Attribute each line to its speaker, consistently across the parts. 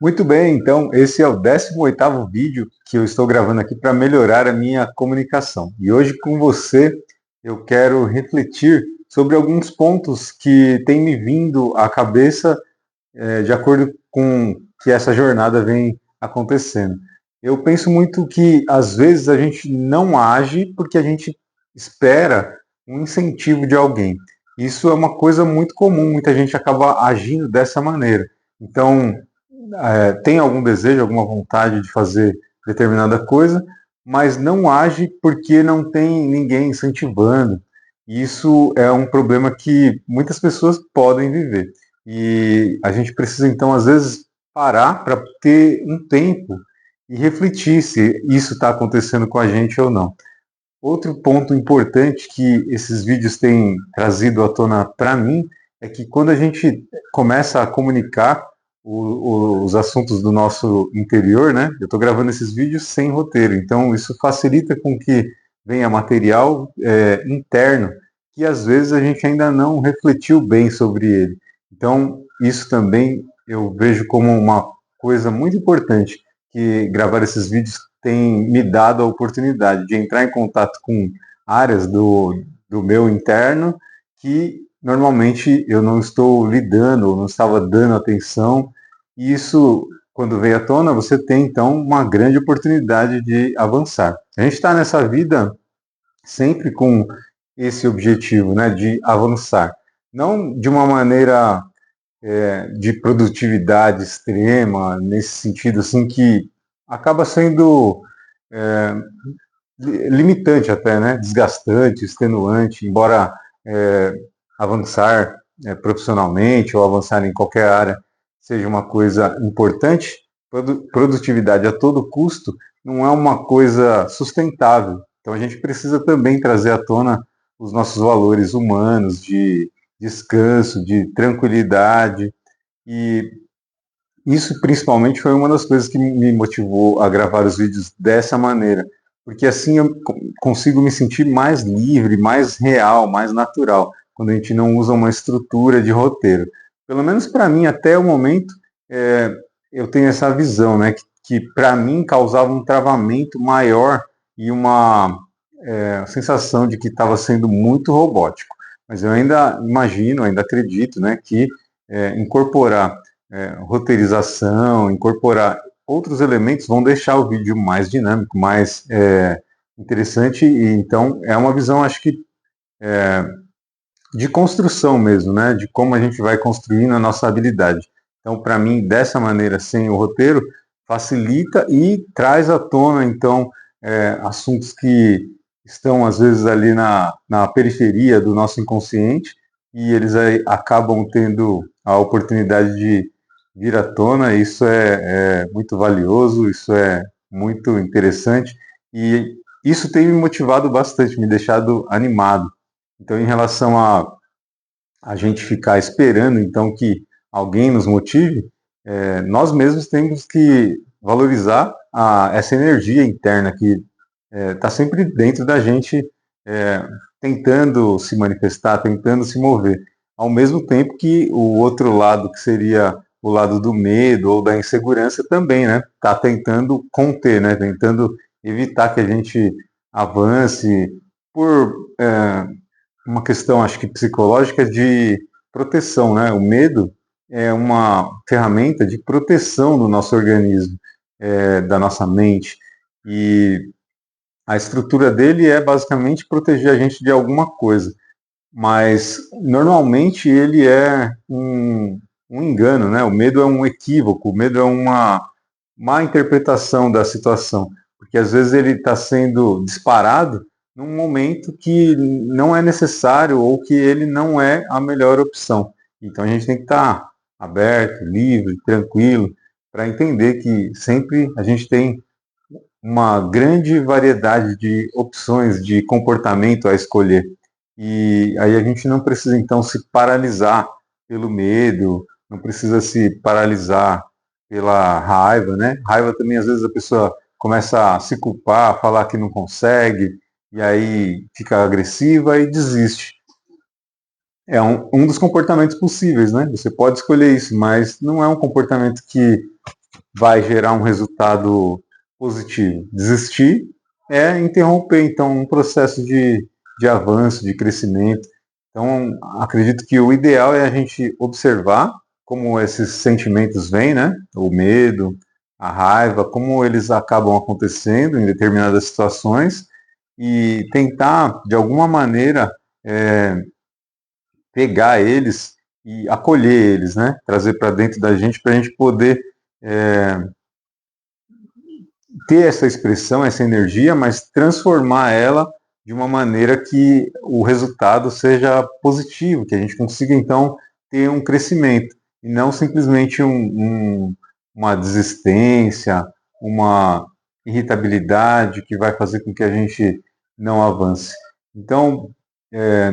Speaker 1: Muito bem, então esse é o 18º vídeo que eu estou gravando aqui para melhorar a minha comunicação. E hoje com você eu quero refletir sobre alguns pontos que têm me vindo à cabeça de acordo com que essa jornada vem acontecendo. Eu penso muito que às vezes a gente não age porque a gente espera um incentivo de alguém. Isso é uma coisa muito comum, muita gente acaba agindo dessa maneira. Então, tem algum desejo, alguma vontade de fazer determinada coisa, mas não age porque não tem ninguém incentivando. Isso é um problema que muitas pessoas podem viver. E a gente precisa, então, às vezes, parar para ter um tempo e refletir se isso está acontecendo com a gente ou não. Outro ponto importante que esses vídeos têm trazido à tona para mim é que quando a gente começa a comunicar os assuntos do nosso interior, né? Eu estou gravando esses vídeos sem roteiro, então isso facilita com que venha material interno que às vezes a gente ainda não refletiu bem sobre ele. Então isso também eu vejo como uma coisa muito importante, que gravar esses vídeos tem me dado a oportunidade de entrar em contato com áreas do meu interno que normalmente eu não estou lidando, ou não estava dando atenção. E isso, quando vem à tona, você tem então uma grande oportunidade de avançar. A gente está nessa vida sempre com esse objetivo, né, de avançar. Não de uma maneira de produtividade extrema, nesse sentido assim que acaba sendo é, limitante até, né? Desgastante, extenuante, embora é, avançar profissionalmente ou avançar em qualquer área seja uma coisa importante, produtividade a todo custo não é uma coisa sustentável. Então a gente precisa também trazer à tona os nossos valores humanos de descanso, de tranquilidade, e isso principalmente foi uma das coisas que me motivou a gravar os vídeos dessa maneira, porque assim eu consigo me sentir mais livre, mais real, mais natural, quando a gente não usa uma estrutura de roteiro. Pelo menos para mim, até o momento, é, eu tenho essa visão, né, que para mim causava um travamento maior e uma sensação de que estava sendo muito robótico. Mas eu ainda imagino, ainda acredito, né, que incorporar roteirização, incorporar outros elementos vão deixar o vídeo mais dinâmico, mais interessante. E então é uma visão, acho que de construção mesmo, né? De como a gente vai construindo a nossa habilidade. Então, para mim, dessa maneira, sem o roteiro, facilita e traz à tona, então, assuntos que estão, às vezes, ali na periferia do nosso inconsciente e eles aí acabam tendo a oportunidade de vir à tona. Isso é muito valioso, isso é muito interessante e isso tem me motivado bastante, me deixado animado. Então, em relação a gente ficar esperando, então, que alguém nos motive, nós mesmos temos que valorizar essa energia interna que está sempre dentro da gente, é, tentando se manifestar, tentando se mover. Ao mesmo tempo que o outro lado, que seria o lado do medo ou da insegurança, também, né? Está tentando conter, né? Tentando evitar que a gente avance por uma questão, acho que psicológica, de proteção, né? O medo é uma ferramenta de proteção do nosso organismo, da nossa mente, e a estrutura dele é basicamente proteger a gente de alguma coisa, mas normalmente ele é um engano, né? O medo é um equívoco, o medo é uma má interpretação da situação, porque às vezes ele está sendo disparado num momento que não é necessário ou que ele não é a melhor opção. Então a gente tem que estar aberto, livre, tranquilo, para entender que sempre a gente tem uma grande variedade de opções de comportamento a escolher. E aí a gente não precisa então se paralisar pelo medo, não precisa se paralisar pela raiva, né? Raiva também, às vezes a pessoa começa a se culpar, a falar que não consegue, e aí fica agressiva e desiste. É um dos comportamentos possíveis, né? Você pode escolher isso, mas não é um comportamento que vai gerar um resultado positivo. Desistir é interromper, então, um processo de avanço, de crescimento. Então, acredito que o ideal é a gente observar como esses sentimentos vêm, né? O medo, a raiva, como eles acabam acontecendo em determinadas situações e tentar, de alguma maneira, pegar eles e acolher eles, né? Trazer para dentro da gente para a gente poder é, ter essa expressão, essa energia, mas transformar ela de uma maneira que o resultado seja positivo, que a gente consiga então ter um crescimento e não simplesmente uma desistência, uma irritabilidade que vai fazer com que a gente não avance. Então,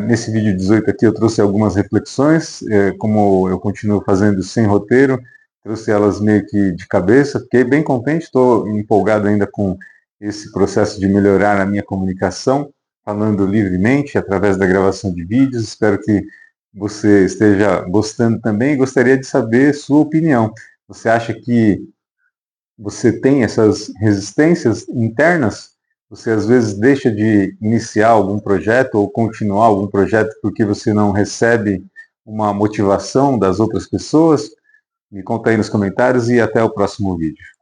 Speaker 1: nesse vídeo 18 aqui eu trouxe algumas reflexões, como eu continuo fazendo sem roteiro, trouxe elas meio que de cabeça, fiquei bem contente, estou empolgado ainda com esse processo de melhorar a minha comunicação, falando livremente através da gravação de vídeos. Espero que você esteja gostando também e gostaria de saber sua opinião. Você acha que você tem essas resistências internas? Você às vezes deixa de iniciar algum projeto ou continuar algum projeto porque você não recebe uma motivação das outras pessoas? Me conta aí nos comentários e até o próximo vídeo.